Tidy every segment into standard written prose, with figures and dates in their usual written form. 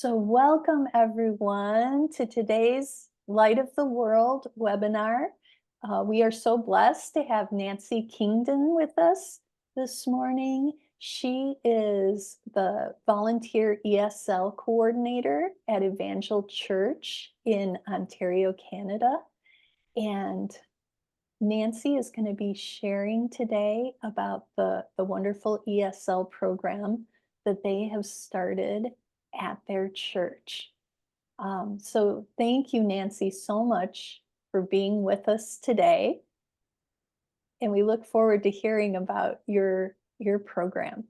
So welcome everyone to today's Light of the World webinar. We are so blessed to have Nancy Kingdon with us this morning. She is the volunteer ESL coordinator at Evangel Church in Ontario, Canada. And Nancy is going to be sharing today about the wonderful ESL program that they have started at their church. So thank you, Nancy, so much for being with us today. And we look forward to hearing about your program.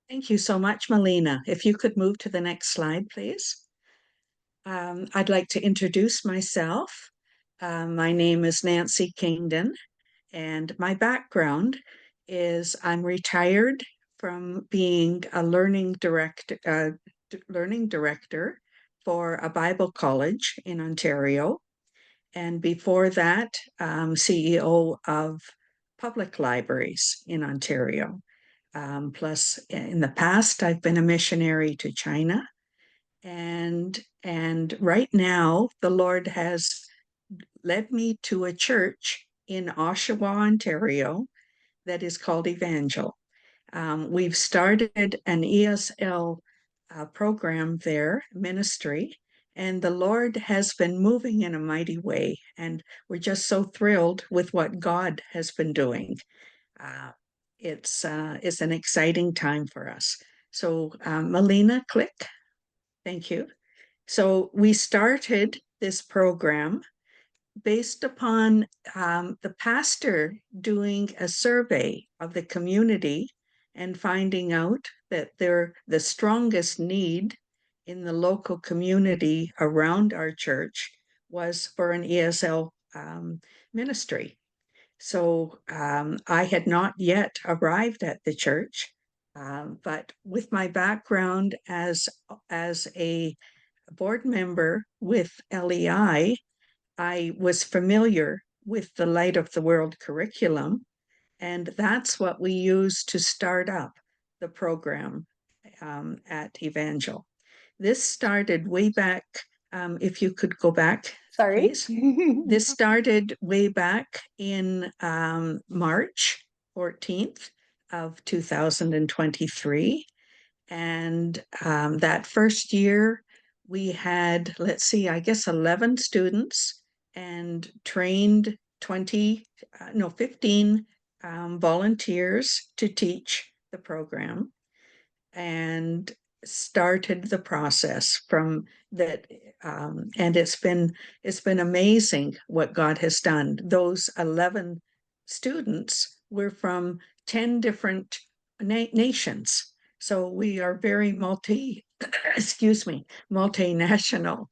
Thank you so much, Melina. If you could move to the next slide, please. I'd like to introduce myself. My name is Nancy Kingdon, and my background is I'm retired from being a learning director for a Bible college in Ontario. And before that, CEO of public libraries in Ontario. Plus, in the past, I've been a missionary to China. And right now, the Lord has led me to a church in Oshawa, Ontario, that is called Evangel. We've started an ESL program there, ministry, and the Lord has been moving in a mighty way. And we're just so thrilled with what God has been doing. It's an exciting time for us. So, Melina, click. Thank you. So we started this program based upon the pastor doing a survey of the community and finding out that the strongest need in the local community around our church was for an ESL ministry. So I had not yet arrived at the church, but with my background as a board member with LEI, I was familiar with the Light of the World curriculum, and that's what we used to start up the program at Evangel. This started way back. If you could go back, Sorry. please. This started way back in March 14th of 2023. And that first year, we had, let's see, I guess 11 students and trained 15 volunteers to teach the program, and started the process from that. And it's been amazing what God has done. Those 11 students were from 10 different nations. So we are very multinational,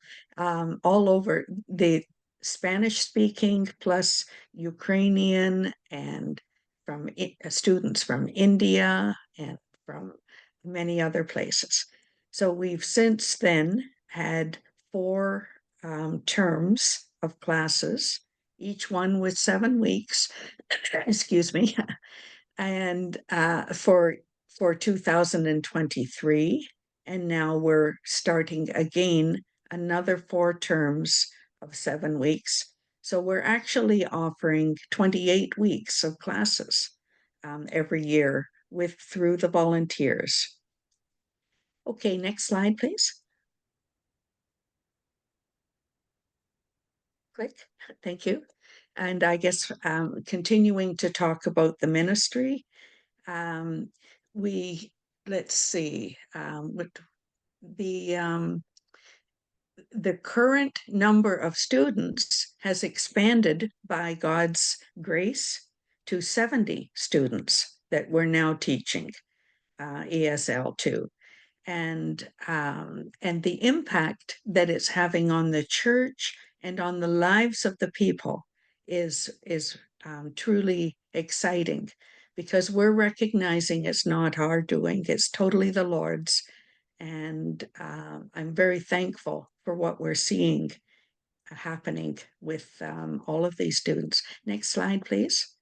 all over the Spanish speaking plus Ukrainian, and from students from India and from many other places. So we've since then had 4 terms of classes, each one with 7 weeks, excuse me, and for 2023. And now we're starting again another 4 terms of 7 weeks. So we're actually offering 28 weeks of classes every year through the volunteers. Okay, next slide, please. Click. Thank you. And I guess continuing to talk about the ministry, let's see, what the current number of students has expanded by God's grace to 70 students that we're now teaching ESL to. And the impact that it's having on the church and on the lives of the people is truly exciting, because we're recognizing it's not our doing, it's totally the Lord's. And I'm very thankful for what we're seeing happening with all of these students. Next slide, please.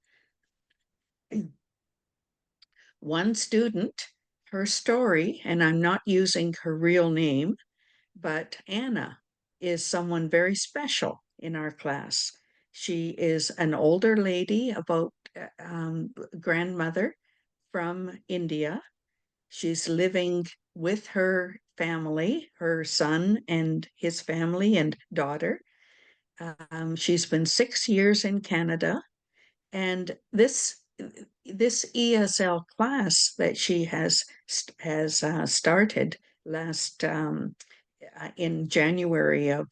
One student, her story, and I'm not using her real name, but Anna is someone very special in our class. She is an older lady, about grandmother from India. She's living with her family, her son and his family and daughter. She's been 6 years in Canada, and this ESL class that she has started last in January of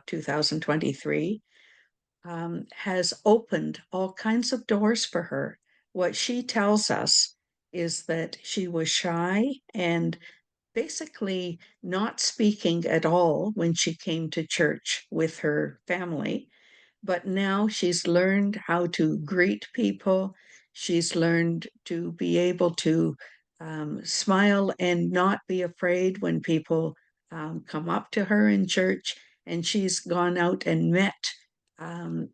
2023 has opened all kinds of doors for her. What she tells us is that she was shy and basically not speaking at all when she came to church with her family, but now she's learned how to greet people. She's learned to be able to smile and not be afraid when people come up to her in church. And she's gone out and met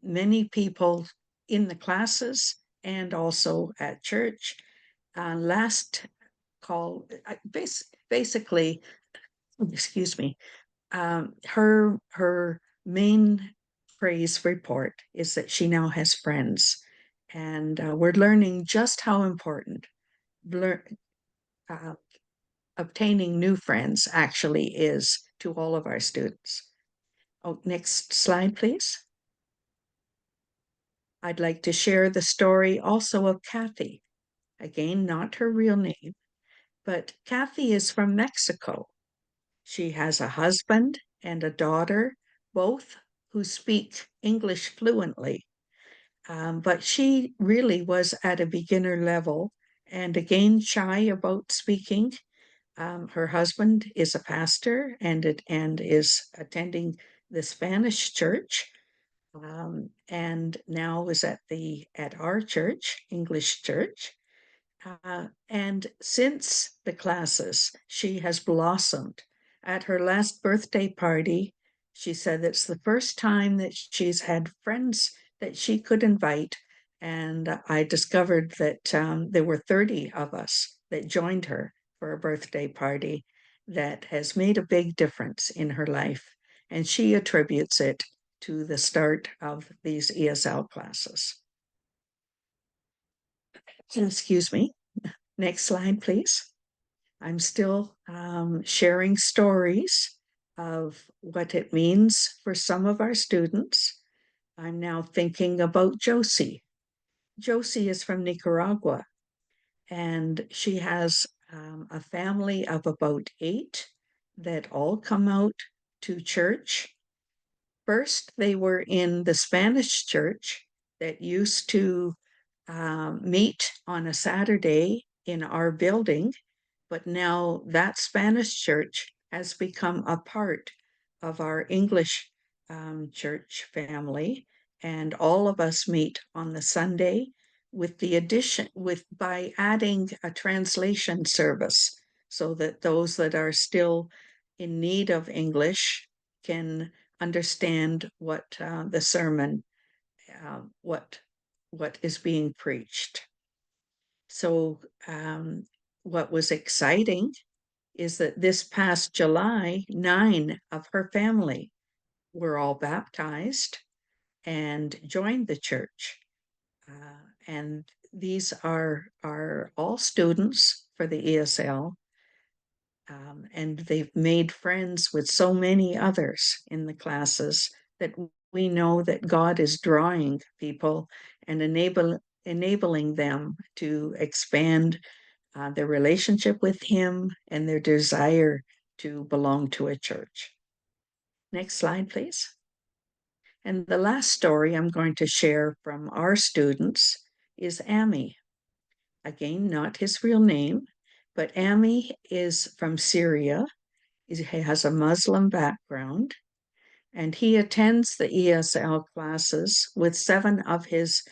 many people in the classes and also at church. Last call, basically, excuse me, her main praise report is that she now has friends, and we're learning just how important lear- uh, obtaining new friends actually is to all of our students. Oh, next slide, please. I'd like to share the story also of Kathy. Again, not her real name, but Kathy is from Mexico. She has a husband and a daughter, both who speak English fluently. But she really was at a beginner level and again shy about speaking. Her husband is a pastor and is attending the Spanish church, and now is at our church, English church. And since the classes, she has blossomed. At her last birthday party, she said it's the first time that she's had friends that she could invite. And I discovered that there were 30 of us that joined her for a birthday party that has made a big difference in her life. And she attributes it to the start of these ESL classes. Excuse me. Next slide, please. I'm still sharing stories of what it means for some of our students. I'm now thinking about Josie. Josie is from Nicaragua, and she has a family of about 8 that all come out to church. First, they were in the Spanish church that used to meet on a Saturday in our building, but now that Spanish church has become a part of our English church family, and all of us meet on the Sunday with the addition with by adding a translation service so that those that are still in need of English can understand what the sermon, uh, what what is being preached. So, what was exciting is that this past July, 9 of her family were all baptized and joined the church. And these are all students for the ESL, and they've made friends with so many others in the classes that we know that God is drawing people and enabling them to expand their relationship with Him and their desire to belong to a church. Next slide, please. And the last story I'm going to share from our students is Amy. Again, not his real name, but Amy is from Syria. He has a Muslim background, and he attends the ESL classes with 7 of his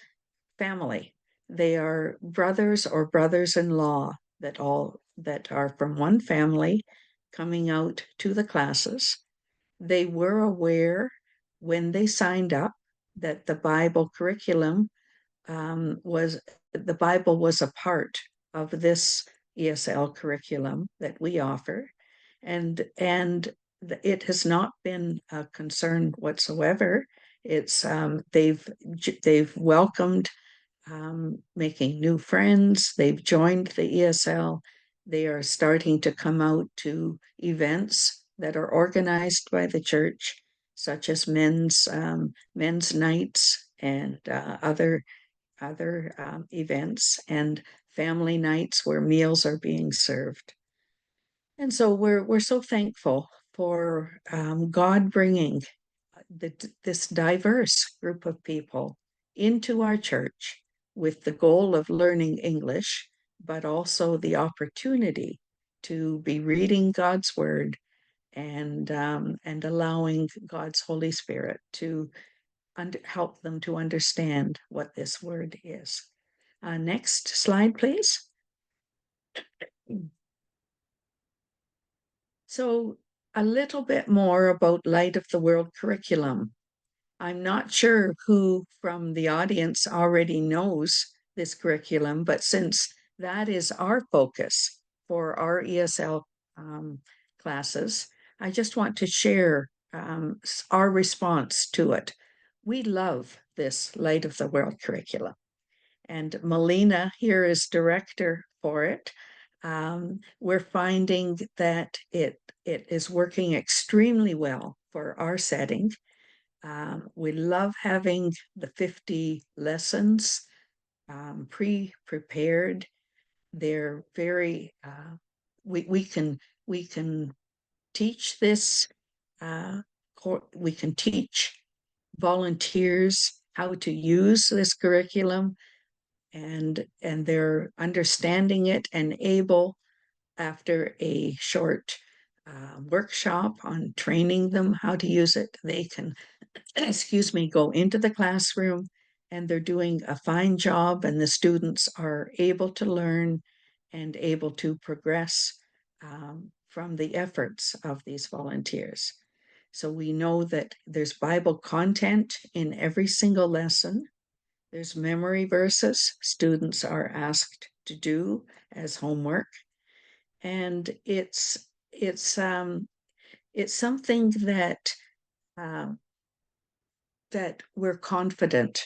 family. They are brothers or brothers-in-law that are from one family coming out to the classes. They were aware when they signed up that the Bible curriculum was the Bible was a part of this ESL curriculum that we offer, and it has not been a concern whatsoever. It's they've welcomed making new friends. They've joined the ESL. They are starting to come out to events that are organized by the church, such as men's nights and other events, and family nights where meals are being served. And so we're so thankful for God bringing this diverse group of people into our church with the goal of learning English, but also the opportunity to be reading God's word and allowing God's Holy Spirit to help them to understand what this word is. Next slide, please. So a little bit more about Light of the World curriculum. I'm not sure who from the audience already knows this curriculum, but since that is our focus for our ESL classes, I just want to share our response to it. We love this Light of the World curriculum, and Melina here is director for it. We're finding that it is working extremely well for our setting. We love having the 50 lessons pre-prepared. They're very, we can teach this, we can teach volunteers how to use this curriculum, and they're understanding it and able, after a short workshop on training them how to use it, they can excuse me, go into the classroom, and they're doing a fine job, and the students are able to learn and able to progress from the efforts of these volunteers. So we know that there's Bible content in every single lesson. There's memory verses students are asked to do as homework, and it's something that um, that we're confident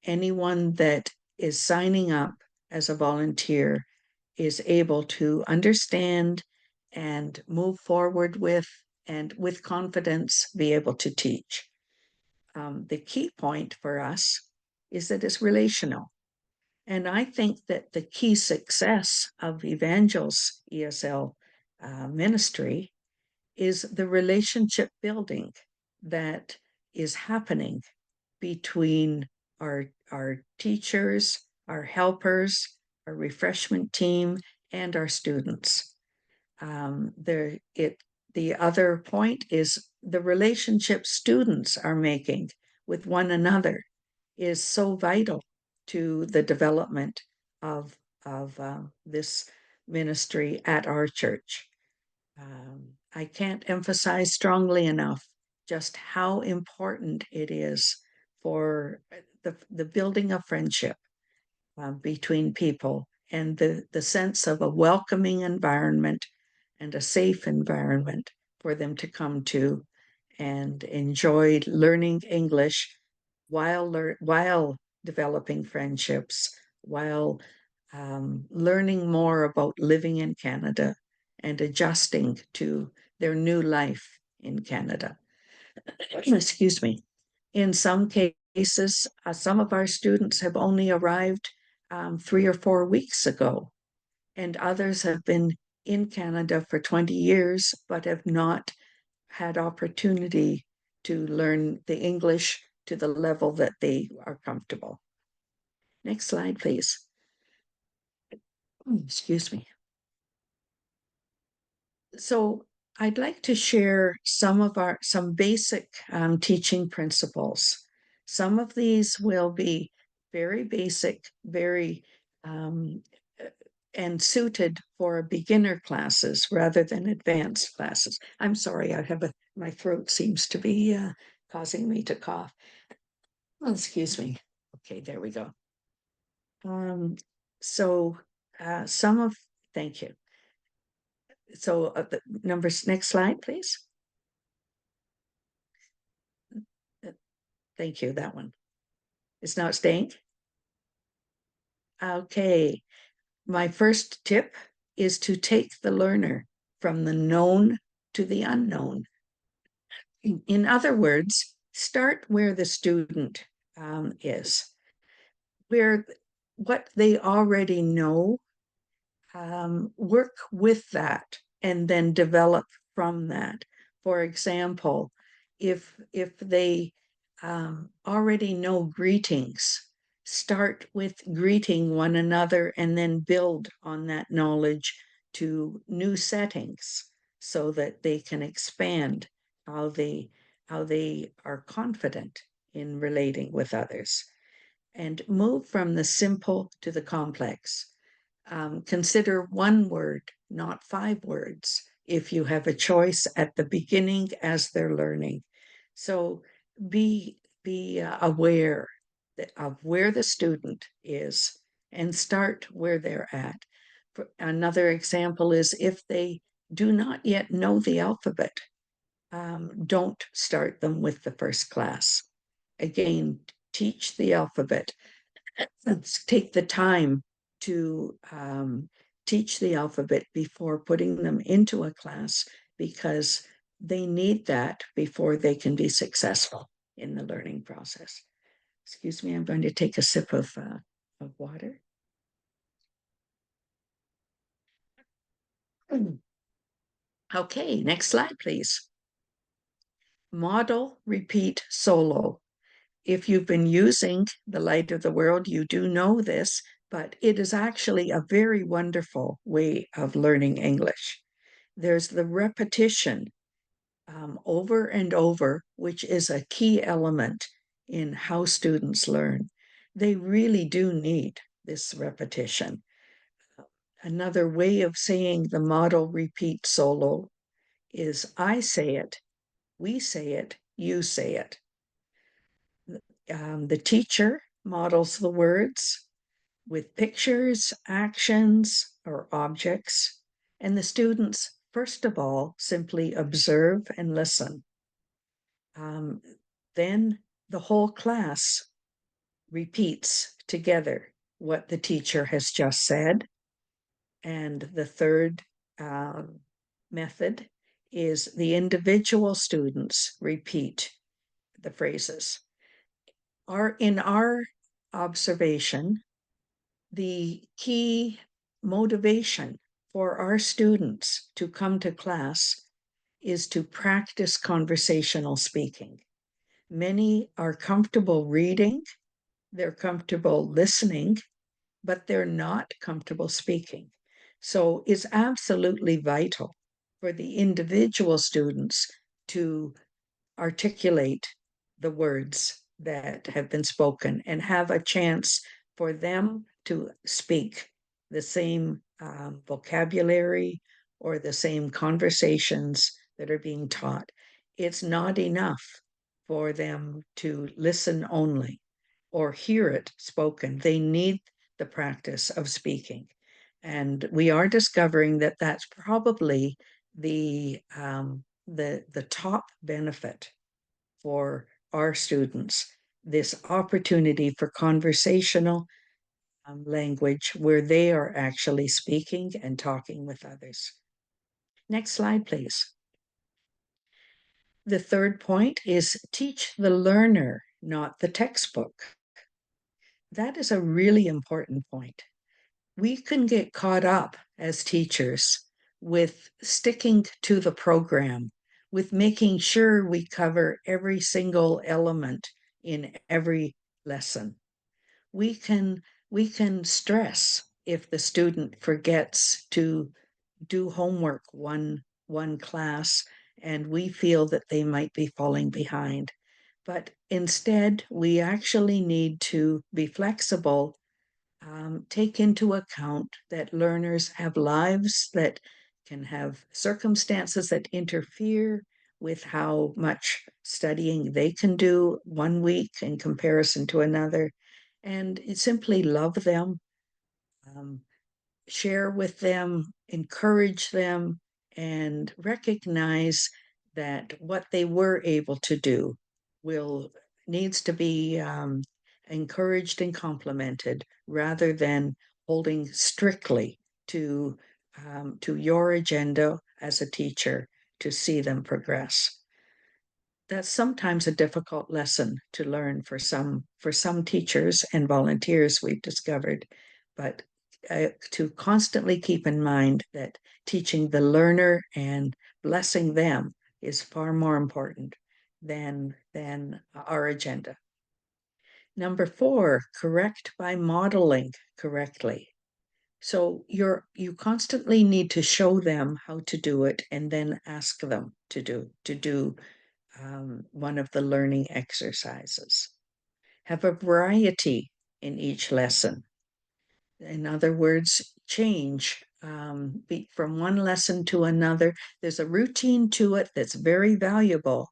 anyone that is signing up as a volunteer is able to understand and move forward with, and with confidence be able to teach. The key point for us is that it's relational. And I think that the key success of Evangel's ESL ministry is the relationship building that is happening between our teachers, our helpers, our refreshment team, and our students. The other point is the relationship students are making with one another is so vital to the development of this ministry at our church. I can't emphasize strongly enough just how important it is for the building of friendship between people, and the sense of a welcoming environment and a safe environment for them to come to and enjoy learning English while developing friendships, while learning more about living in Canada and adjusting to their new life in Canada. Excuse me. In some cases, some of our students have only arrived 3 or 4 weeks ago, and others have been in Canada for 20 years but have not had opportunity to learn the English to the level that they are comfortable. Next slide, please. Excuse me. So I'd like to share some basic teaching principles. Some of these will be very basic, very and suited for beginner classes rather than advanced classes. I'm sorry, my throat seems to be causing me to cough. Oh, excuse me. Okay, there we go. So some of Thank you. So the numbers, next slide, please. Thank you, that one. It's not staying. Okay, my first tip is to take the learner from the known to the unknown. In other words, start where the student is, where what they already know, work with that and then develop from that. For example, if they already know greetings, start with greeting one another and then build on that knowledge to new settings so that they can expand how they are confident in relating with others, and move from the simple to the complex. Consider one word, not 5 words, if you have a choice at the beginning as they're learning. So be aware of where the student is and start where they're at. Another example is if they do not yet know the alphabet, don't start them with the first class. Again, teach the alphabet. Let's take the time to teach the alphabet before putting them into a class, because they need that before they can be successful in the learning process. Excuse me, I'm going to take a sip of water. Okay, next slide, please. Model, repeat, solo. If you've been using the Light of the World, you do know this, but it is actually a very wonderful way of learning English. There's the repetition over and over, which is a key element in how students learn. They really do need this repetition. Another way of saying the model, repeat, solo is I say it, we say it, you say it. The teacher models the words with pictures, actions, or objects, and the students, first of all, simply observe and listen. Then the whole class repeats together what the teacher has just said. And the third method is the individual students repeat the phrases. In our observation, the key motivation for our students to come to class is to practice conversational speaking. Many are comfortable reading, they're comfortable listening, but they're not comfortable speaking. So it's absolutely vital for the individual students to articulate the words that have been spoken and have a chance for them to speak the same vocabulary or the same conversations that are being taught. It's not enough for them to listen only or hear it spoken. They need the practice of speaking. And we are discovering that that's probably the top benefit for our students, this opportunity for conversational language where they are actually speaking and talking with others. Next slide, please. The third point is teach the learner, not the textbook. That is a really important point. We can get caught up as teachers with sticking to the program, with making sure we cover every single element in every lesson. We can stress if the student forgets to do homework one class and we feel that they might be falling behind. But instead, we actually need to be flexible, take into account that learners have lives, that can have circumstances that interfere with how much studying they can do one week in comparison to another, and simply love them, um, share with them, encourage them, and recognize that what they were able to do will needs to be encouraged and complimented rather than holding strictly to your agenda as a teacher to see them progress. That's sometimes a difficult lesson to learn for some teachers and volunteers we've discovered, but to constantly keep in mind that teaching the learner and blessing them is far more important than our agenda. Number 4, correct by modeling correctly. So you constantly need to show them how to do it and then ask them to do one of the learning exercises. Have a variety in each lesson. In other words, change from one lesson to another. There's a routine to it that's very valuable,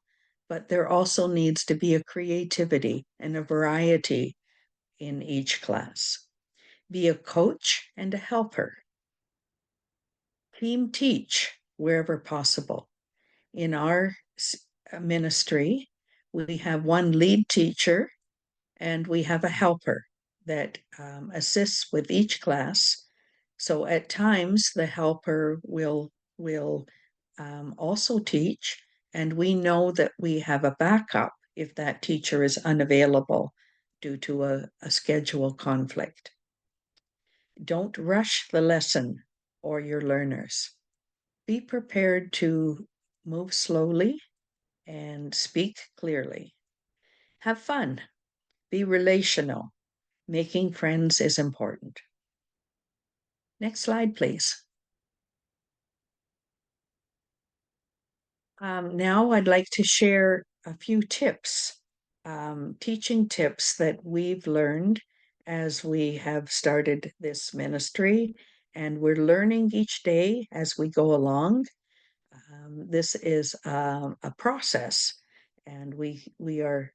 but there also needs to be a creativity and a variety in each class. Be a coach and a helper. Team teach wherever possible. In our ministry, we have one lead teacher and we have a helper that assists with each class. So at times the helper will also teach, and we know that we have a backup if that teacher is unavailable due to a schedule conflict. Don't rush the lesson or your learners. Be prepared to move slowly and speak clearly. Have fun. Be relational. Making friends is important. Next slide, please. Now I'd like to share a few tips, teaching tips that we've learned as we have started this ministry, and we're learning each day as we go along. This is a process, and we are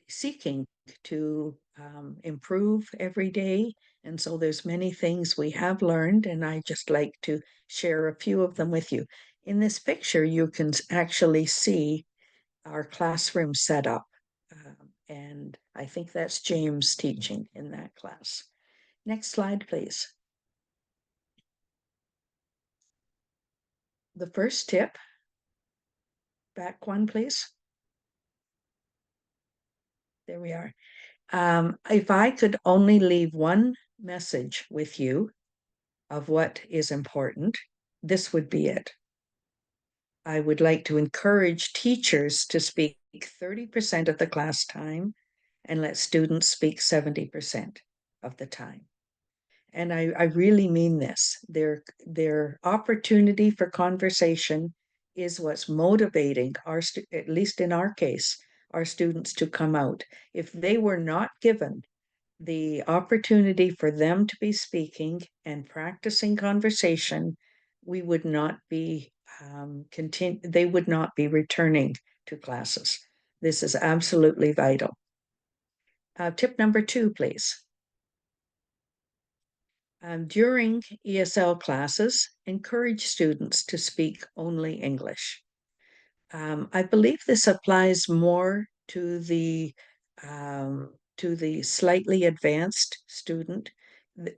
seeking to improve every day. And so there's many things we have learned, and I just like to share a few of them with you. In this picture, you can actually see our classroom setup. And I think that's James teaching in that class. Next slide, please. The first tip, back one, please. There we are. If I could only leave one message with you of what is important, this would be it. I would like to encourage teachers to speak 30% of the class time and let students speak 70% of the time. And I really mean this. Their opportunity for conversation is what's motivating at least in our case, our students to come out. If they were not given the opportunity for them to be speaking and practicing conversation, we would not be they would not be returning to classes. This is absolutely vital. Tip number 2, please. During ESL classes, encourage students to speak only English. I believe this applies more to the slightly advanced student.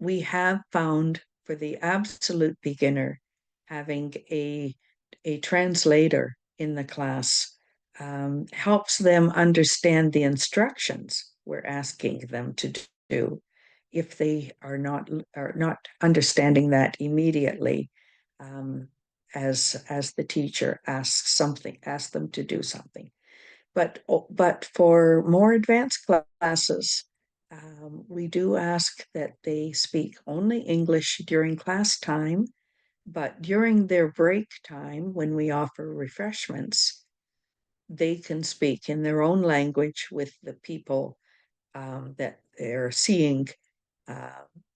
We have found for the absolute beginner, having a translator in the class helps them understand the instructions we're asking them to do. If they are not understanding that immediately, as the teacher asks them to do something. But for more advanced classes, we do ask that they speak only English during class time, but during their break time, when we offer refreshments, they can speak in their own language with the people that they're seeing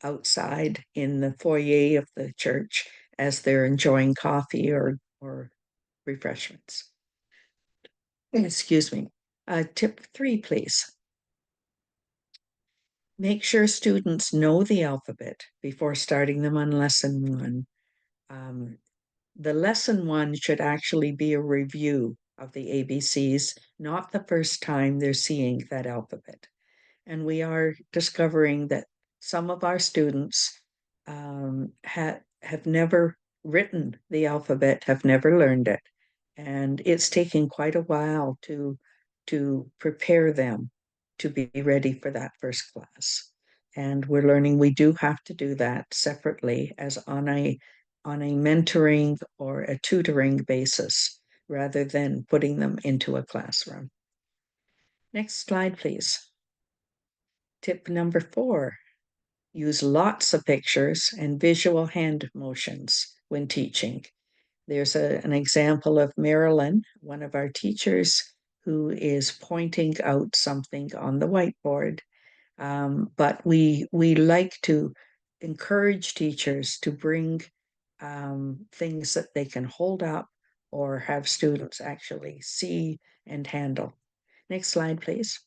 outside in the foyer of the church as they're enjoying coffee or refreshments. Excuse me. Tip 3, please. Make sure students know the alphabet before starting them on lesson one. Um, the lesson one should actually be a review of the ABCs, not the first time they're seeing that alphabet. And we are discovering that some of our students have never written the alphabet, have never learned it. And it's taking quite a while to prepare them to be ready for that first class. And we're learning we do have to do that separately as on a mentoring or a tutoring basis rather than putting them into a classroom. Next slide, please. Tip number 4, use lots of pictures and visual hand motions when teaching. There's an example of Marilyn, one of our teachers, who is pointing out something on the whiteboard. But we like to encourage teachers to bring things that they can hold up or have students actually see and handle. Next slide, please.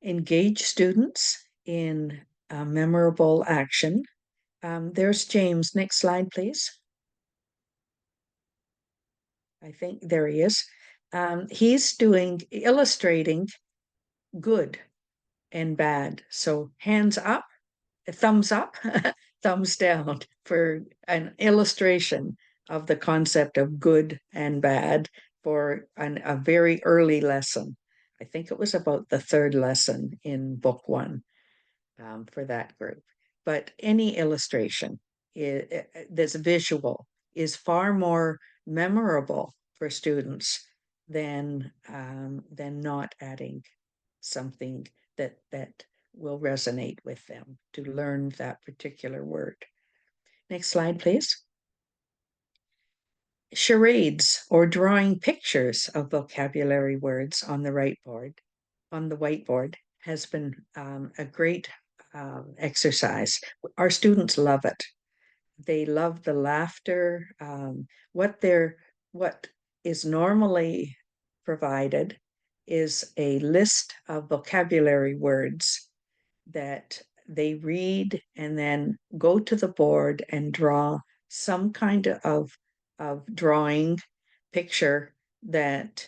Engage students in a memorable action. There's James. Next slide, please. I think there he is. He's illustrating good and bad. So hands up, thumbs up, thumbs down for an illustration of the concept of good and bad for a very early lesson. I think it was about the third lesson in book 1 for that group. But any illustration that's visual is far more memorable for students than not adding something that will resonate with them to learn that particular word. Next slide, please. Charades or drawing pictures of vocabulary words on the whiteboard has been a great exercise. Our students love it. They love the laughter. What is normally provided is a list of vocabulary words that they read and then go to the board and draw some kind of drawing picture that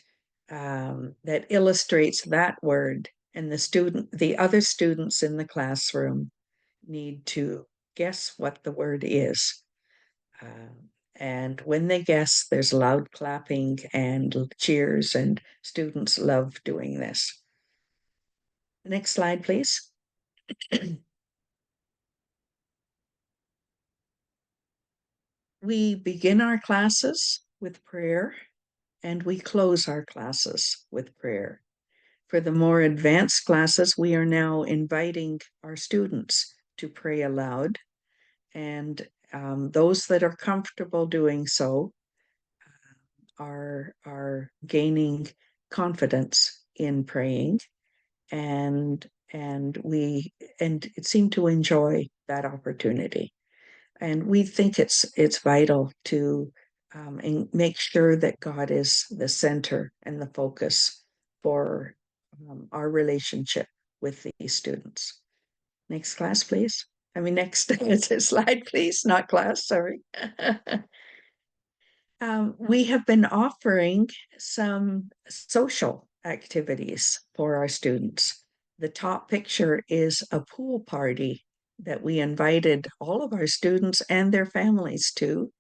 illustrates that word, and the other students in the classroom need to guess what the word is. And when they guess, there's loud clapping and cheers, and students love doing this. Next slide, please. We begin our classes with prayer and we close our classes with prayer. For the more advanced classes, we are now inviting our students to pray aloud, and those that are comfortable doing so are gaining confidence in praying, and seem to enjoy that opportunity. And we think it's vital to make sure that God is the center and the focus for our relationship with these students. Next class, please. Next slide, please, not class, sorry. We have been offering some social activities for our students. The top picture is a pool party that we invited all of our students and their families to.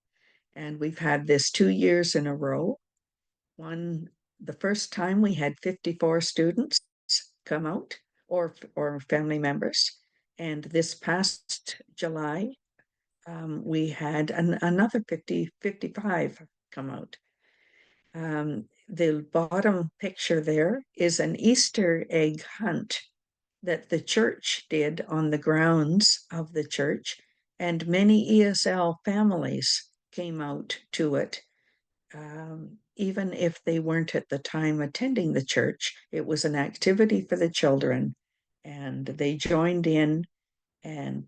And we've had this 2 years in a row. The first time we had 54 students come out or family members. And this past July, we had another 55 come out. The bottom picture there is an Easter egg hunt that the church did on the grounds of the church, and many ESL families came out to it. Even if they weren't at the time attending the church, it was an activity for the children, and they joined in and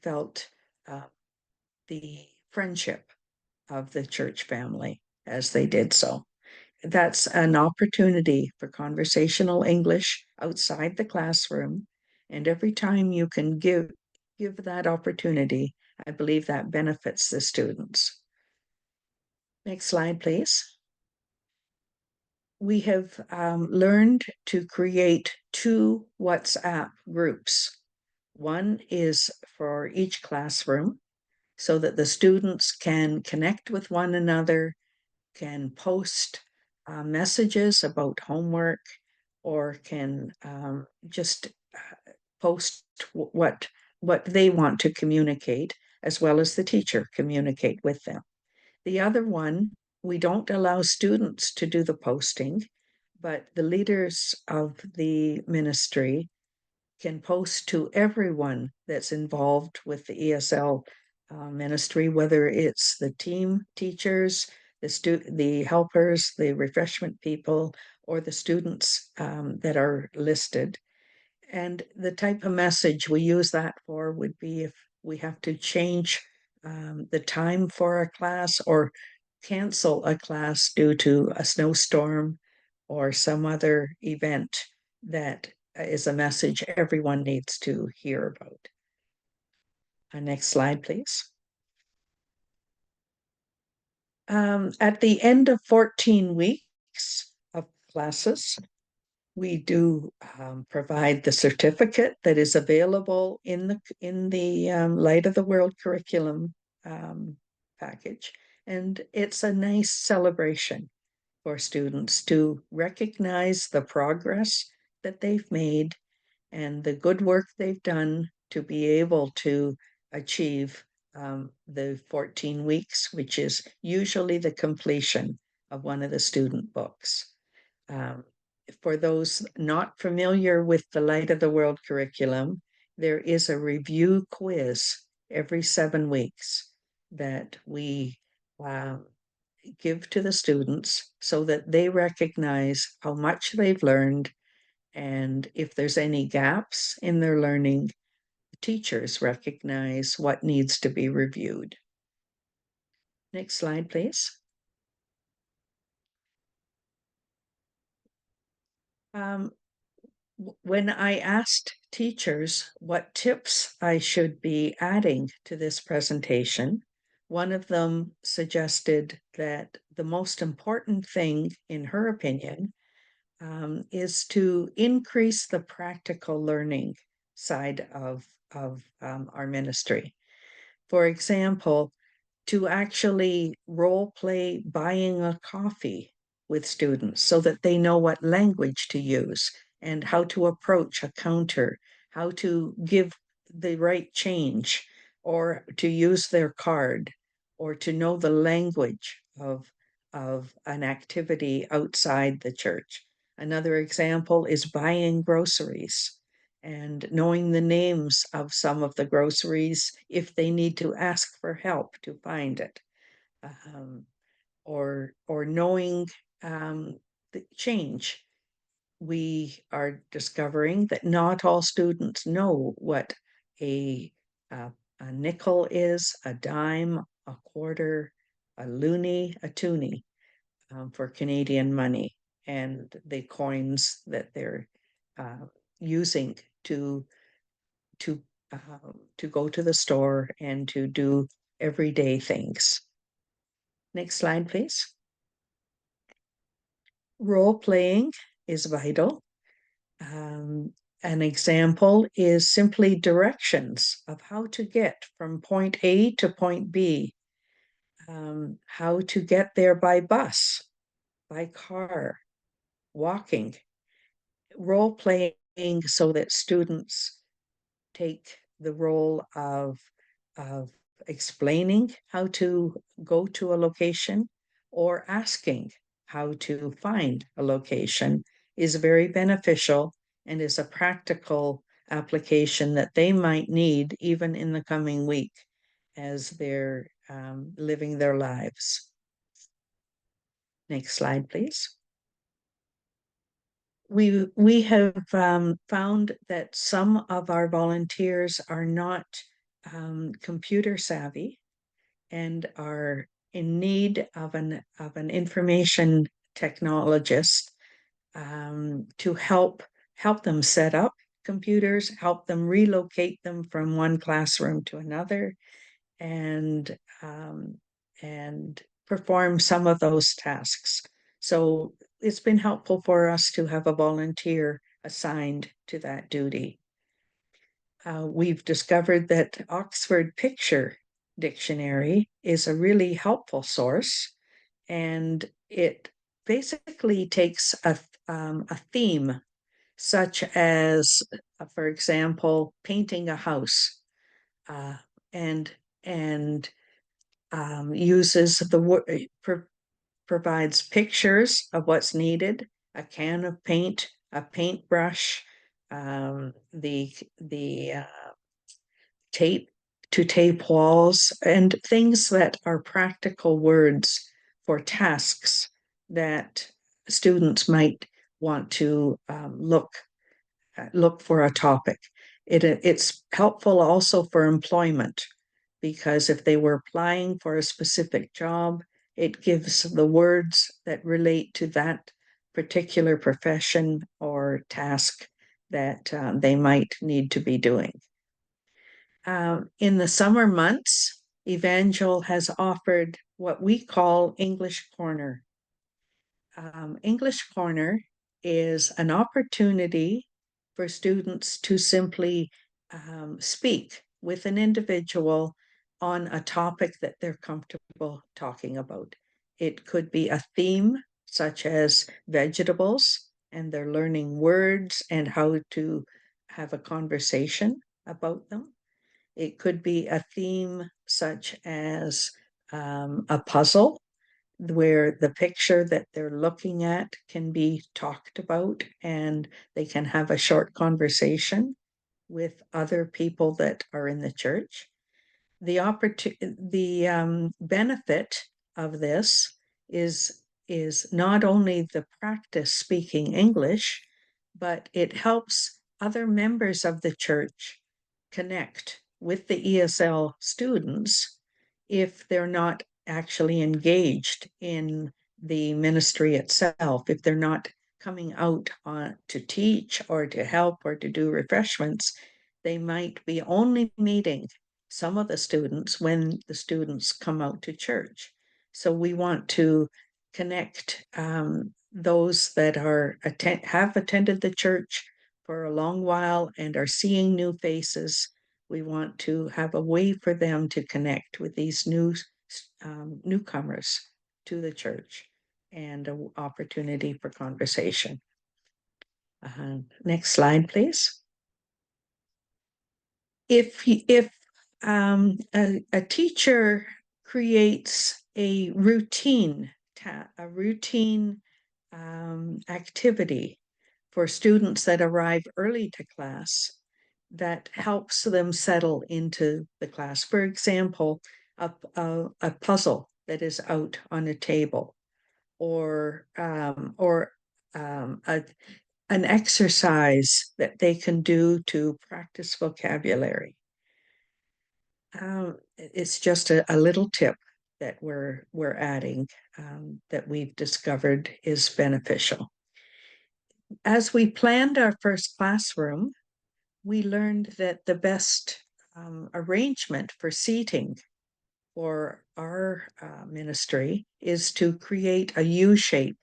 felt the friendship of the church family as they did so. that's an opportunity for conversational English outside the classroom. And every time you can give that opportunity, I believe that benefits the students. Next slide, please. We have learned to create 2 WhatsApp groups. One is for each classroom so that the students can connect with one another, can post messages about homework, or can just post what they want to communicate, as well as the teacher communicate with them. The other one, we don't allow students to do the posting, but the leaders of the ministry can post to everyone that's involved with the ESL ministry, whether it's the team teachers, the helpers, the refreshment people, or the students that are listed. And the type of message we use that for would be if we have to change the time for a class or cancel a class due to a snowstorm or some other event that is a message everyone needs to hear about. Next slide, please. At the end of 14 weeks of classes, we do provide the certificate that is available in the Light of the World curriculum package. And it's a nice celebration for students to recognize the progress that they've made and the good work they've done to be able to achieve the 14 weeks, which is usually the completion of one of the student books. For those not familiar with the Light of the World curriculum, there is a review quiz every 7 weeks that we give to the students so that they recognize how much they've learned, and if there's any gaps in their learning, teachers recognize what needs to be reviewed. Next slide, please. When I asked teachers what tips I should be adding to this presentation, one of them suggested that the most important thing, in her opinion, is to increase the practical learning side of our ministry. For example, to actually role play buying a coffee with students so that they know what language to use and how to approach a counter, how to give the right change, or to use their card, or to know the language of an activity outside the church. Another example is buying groceries and knowing the names of some of the groceries if they need to ask for help to find it, or knowing the change. We are discovering that not all students know what a nickel is, a dime, a quarter, a loonie, a toonie, for Canadian money, and the coins that they're using to to go to the store and to do everyday things. Next slide, please. Role playing is vital. An example is simply directions of how to get from point A to point B, how to get there by bus, by car, walking. Role playing so that students take the role of explaining how to go to a location or asking how to find a location is very beneficial and is a practical application that they might need even in the coming week as they're living their lives. Next slide, please. We have found that some of our volunteers are not computer savvy and are in need of an information technologists to help them set up computers, help them relocate them from one classroom to another, and perform some of those tasks. So it's been helpful for us to have a volunteer assigned to that duty. We've discovered that Oxford Picture Dictionary is a really helpful source, and it basically takes a theme, such as, for example, painting a house, uh, and and uses the word, provides pictures of what's needed: a can of paint, a paintbrush, the tape to tape walls, and things that are practical words for tasks that students might want to look for a topic. It's helpful also for employment, because if they were applying for a specific job, it gives the words that relate to that particular profession or task that they might need to be doing. In the summer months, Evangel has offered what we call English Corner. English Corner is an opportunity for students to simply speak with an individual on a topic that they're comfortable talking about. It could be a theme, such as vegetables, and they're learning words and how to have a conversation about them. It could be a theme such as a puzzle, where the picture that they're looking at can be talked about and they can have a short conversation with other people that are in the church. The benefit of this is not only the practice speaking English, but it helps other members of the church connect with the ESL students if they're not actually engaged in the ministry itself, if they're not coming out to teach or to help or to do refreshments. They might be only meeting some of the students when the students come out to church. So we want to connect those that have attended the church for a long while and are seeing new faces. We want to have a way for them to connect with these newcomers to the church, and an opportunity for conversation. Next slide, please. If a teacher creates a routine activity for students that arrive early to class, that helps them settle into the class. For example, a puzzle that is out on a table, or an exercise that they can do to practice vocabulary. It's just a little tip that we're adding, that we've discovered is beneficial. As we planned our first classroom, we learned that the best arrangement for seating for our ministry is to create a U shape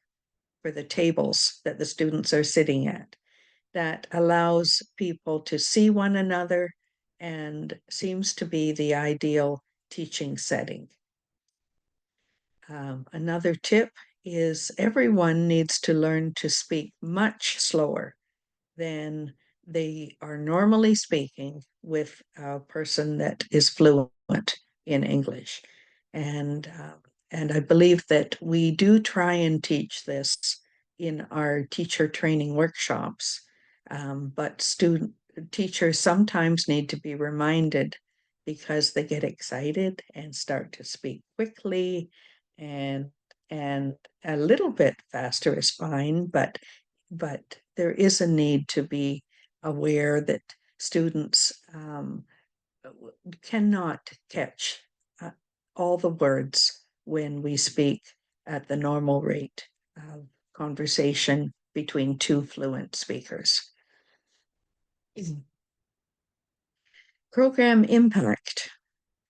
for the tables that the students are sitting at. That allows people to see one another and seems to be the ideal teaching setting. Another tip is everyone needs to learn to speak much slower than they are normally speaking with a person that is fluent in English. And I believe that we do try and teach this in our teacher training workshops, but teachers sometimes need to be reminded, because they get excited and start to speak quickly, and a little bit faster is fine, but there is a need to be aware that students cannot catch all the words when we speak at the normal rate. conversation between two fluent speakers. Program impact.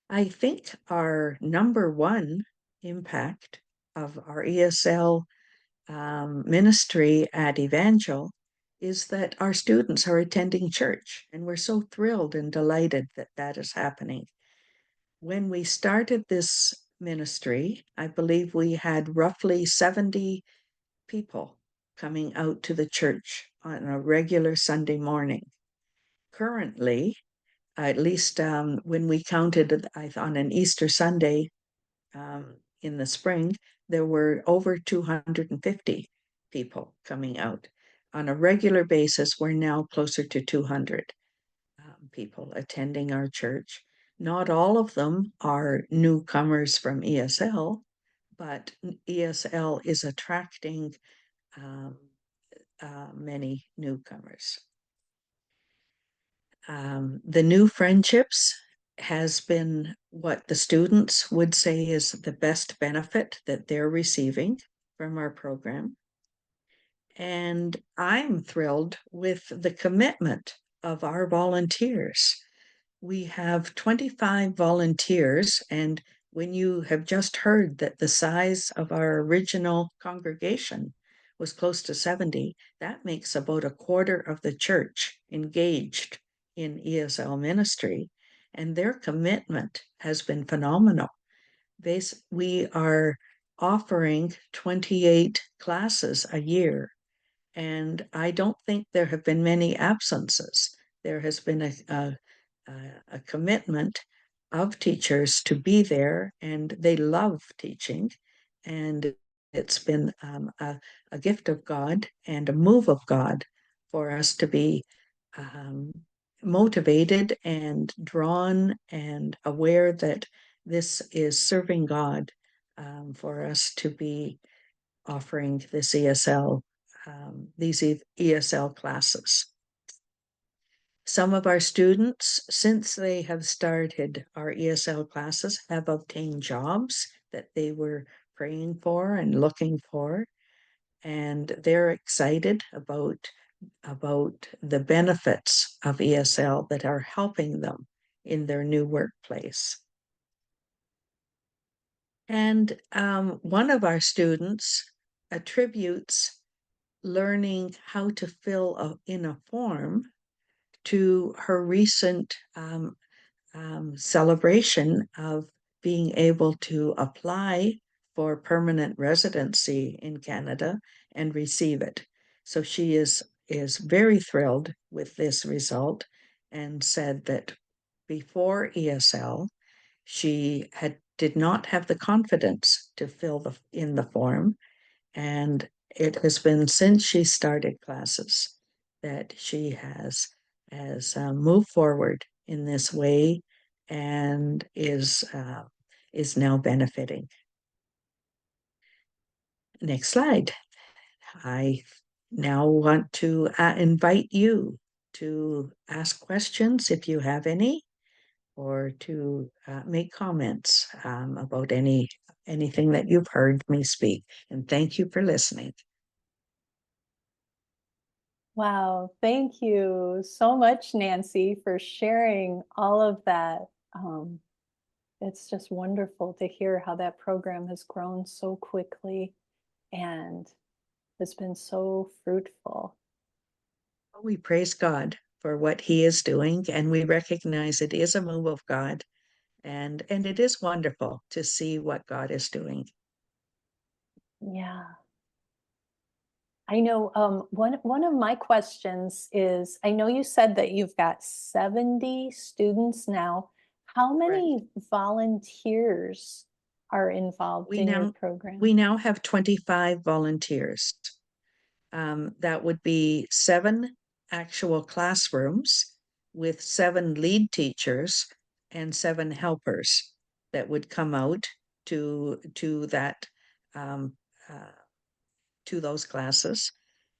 I think our number one impact of our ESL ministry at Evangel is that our students are attending church, and we're so thrilled and delighted that that is happening. When we started this ministry, I believe we had roughly 70 people coming out to the church on a regular Sunday morning. Currently, at least when we counted on an Easter Sunday in the spring, there were over 250 people coming out. On a regular basis, we're now closer to 200 people attending our church. Not all of them are newcomers from ESL, but ESL is attracting um, many newcomers. The new friendships has been what the students would say is the best benefit that they're receiving from our program. And I'm thrilled with the commitment of our volunteers. We have 25 volunteers, and when you have just heard that the size of our original congregation was close to 70, that makes about a quarter of the church engaged in ESL ministry, and their commitment has been phenomenal. We are offering 28 classes a year, and I don't think there have been many absences. There has been a commitment of teachers to be there, and they love teaching. And it's been a gift of God and a move of God for us to be um, motivated and drawn and aware that this is serving God, for us to be offering this these ESL classes. Some of our students, since they have started our ESL classes, have obtained jobs that they were praying for and looking for, and they're excited about the benefits of ESL that are helping them in their new workplace. And one of our students attributes learning how to fill in a form to her recent celebration of being able to apply for permanent residency in Canada and receive it. So she is very thrilled with this result and said that before ESL, she did not have the confidence to fill in the form, and it has been since she started classes that she has moved forward in this way and is now benefiting. Next slide. I now want to invite you to ask questions if you have any, or to make comments about anything that you've heard me speak. And thank you for listening. Wow, thank you so much, Nancy, for sharing all of that. It's just wonderful to hear how that program has grown so quickly and has been so fruitful. We praise God for what He is doing, and we recognize it is a move of God, and it is wonderful to see what God is doing. Yeah. I know one of my questions is, I know you said that you've got 70 students now. How many volunteers are involved We in your now program? we now have 25 volunteers. That would be 7 actual classrooms with 7 lead teachers and 7 helpers that would come out to that um, uh, to those classes.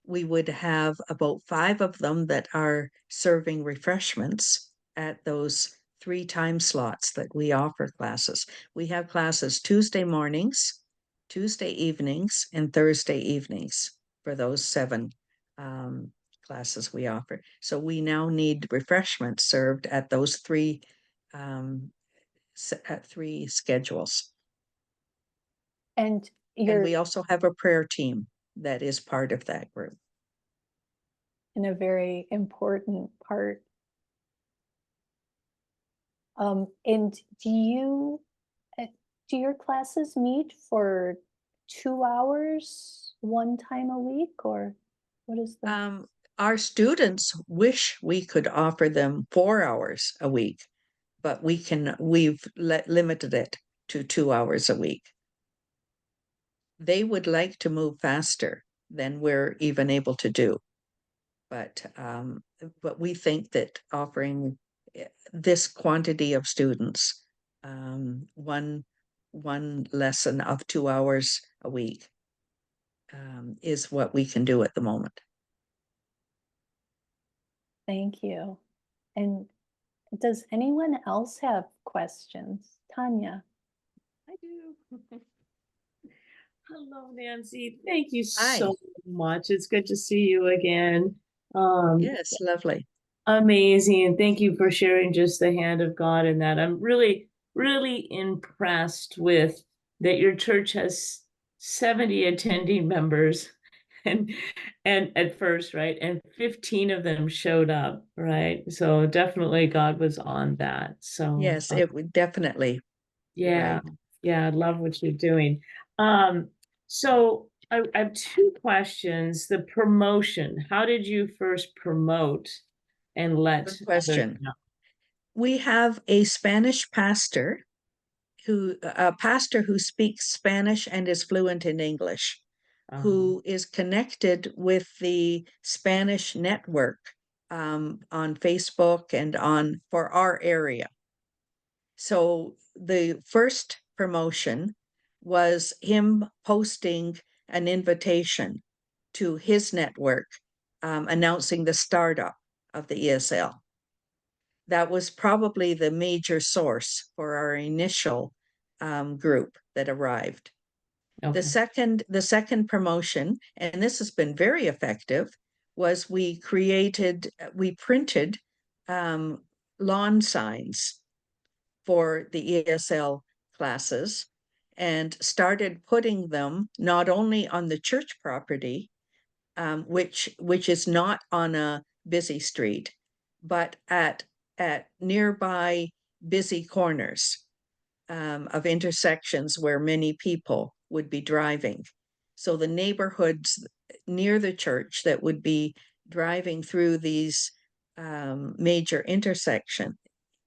We would have about 5 of them that are serving refreshments at those 3 time slots that we offer classes. We have classes Tuesday mornings Tuesday evenings and Thursday evenings for those 7 um, classes we offer. So we now need refreshments served at those 3 um, at 3 schedules. And And you're we also have a prayer team that is part of that group. in a very important part. And uh, do your classes meet for 2 hours one time a week, or what is the? Um, our students wish we could offer them 4 hours a week, but we've limited it to 2 hours a week. They would like to move faster than we're even able to do. But we think that offering this quantity of students, one lesson of 2 hours a week, is what we can do at the moment. Thank you. And does anyone else have questions? Tanya? I do. Hello, Nancy. Thank you Hi. so much. It's good to see you again. Um, Yes, lovely. Amazing. And thank you for sharing just the hand of God in that. I'm really, really impressed with that your church has 70 attending members and at first, right? And 15 of them showed up, right? So definitely God was on that. So Yes, it would definitely. You're yeah, right. yeah, I love what you're doing. Um, so I have two questions. The promotion, how did you first promote and let Good others question. know? We have a Spanish pastor a pastor who speaks Spanish and is fluent in English, Um, who is connected with the Spanish network on Facebook and on for our area. So the first promotion was him posting an invitation to his network, announcing the startup of the ESL. That was probably the major source for our initial group that arrived. okay, The second promotion, and this has been very effective, was we printed um, lawn signs for the ESL classes and started putting them not only on the church property, which is not on a busy street, but at nearby busy corners of intersections where many people would be driving. So the neighborhoods near the church that would be driving through these major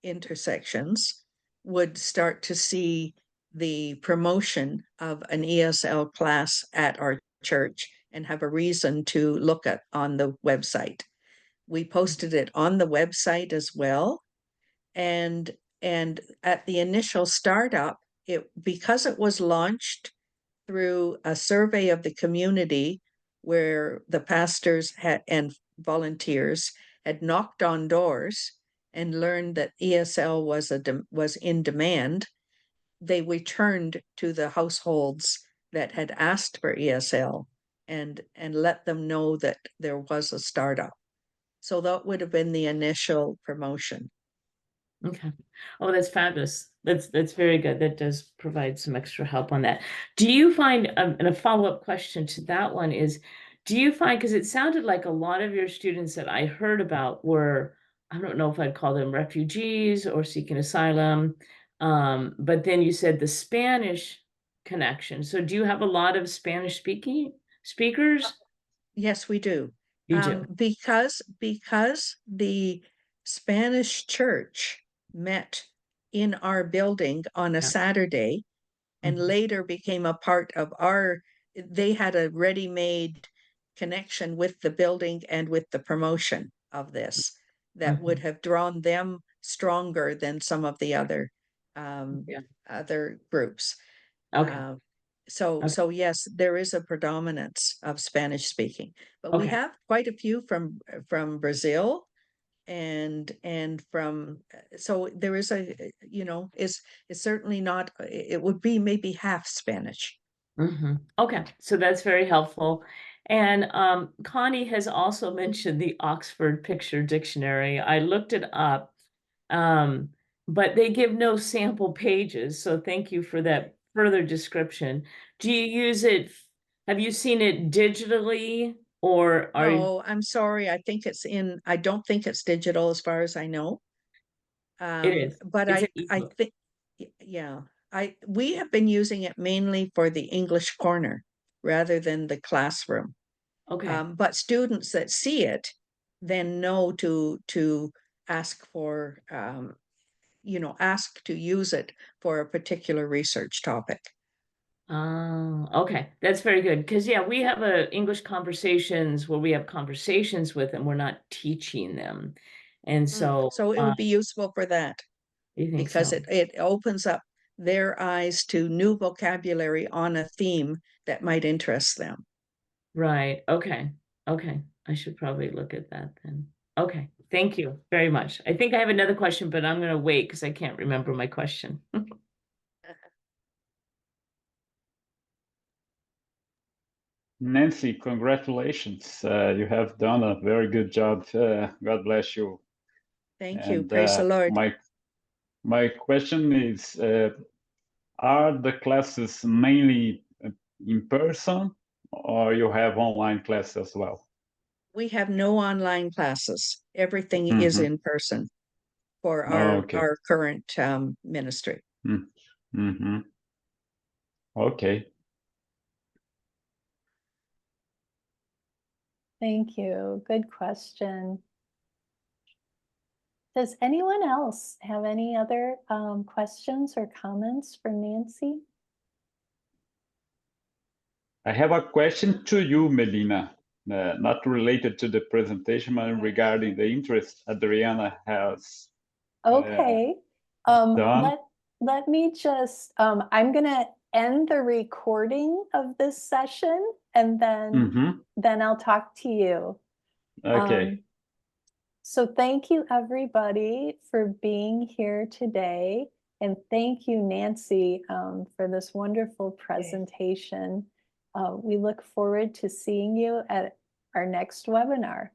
intersections would start to see the promotion of an ESL class at our church and have a reason to look at on the website. We posted it on the website as well, and and at the initial startup, it because it was launched through a survey of the community where the pastors had and volunteers had knocked on doors and learned that ESL was in demand. They returned to the households that had asked for ESL and let them know that there was a startup. So that would have been the initial promotion. okay. Oh, that's fabulous. That's very good. That does provide some extra help on that. Do you find, and a follow-up question to that one is, do you find, because it sounded like a lot of your students that I heard about were, I don't know if I'd call them refugees or seeking asylum, but then you said the Spanish connection. So do you have a lot of Spanish speaking speakers? Yes, we do. You do. Because the Spanish church met in our building on a Yeah. Saturday and Mhm. later became a part of they had a ready-made connection with the building and with the promotion of this that would Mhm. have drawn them stronger than some of the Yeah. other groups. Okay. Uh, so yes, there is a predominance of Spanish speaking, but we Okay. have quite a few from Brazil and from so there is a it's certainly not it would be maybe half Spanish. Okay, so that's very helpful. And Connie has also mentioned the Oxford Picture Dictionary. I looked it up, but they give no sample pages. So thank you for that further description. Do you use it? Have you seen it digitally or are you? No, I'm sorry. I don't think it's digital as far as I know. It is. But It's an I ebook. think, yeah, we have been using it mainly for the English corner rather than the classroom. Okay. But students that see it then know to ask for, ask to use it for a particular research topic. Okay, that's very good. Because yeah, we have a English conversations where we have conversations with them. We're not teaching them. And so So it would be useful for that you think because so? it opens up their eyes to new vocabulary on a theme that might interest them. Right. Okay. Okay. I should probably look at that then. Okay. Thank you very much. I think I have another question, but I'm going to wait because I can't remember my question. Nancy, congratulations. You have done a very good job. God bless you. Thank you. And Praise the Lord. my question is, are the classes mainly in person or you have online classes as well? We have no online classes. Everything is Mm-hmm. in person for Okay. our current ministry. Mm-hmm. Okay. Thank you. Good question. Does anyone else have any other questions or comments for Nancy? I have a question to you, Melina, not related to the presentation, but regarding the interest Adriana has Okay. done. Let me just, I'm gonna end the recording of this session and Mm-hmm. then I'll talk to you. Okay. So thank you everybody for being here today. And thank you, Nancy, for this wonderful presentation. We look forward to seeing you at our next webinar.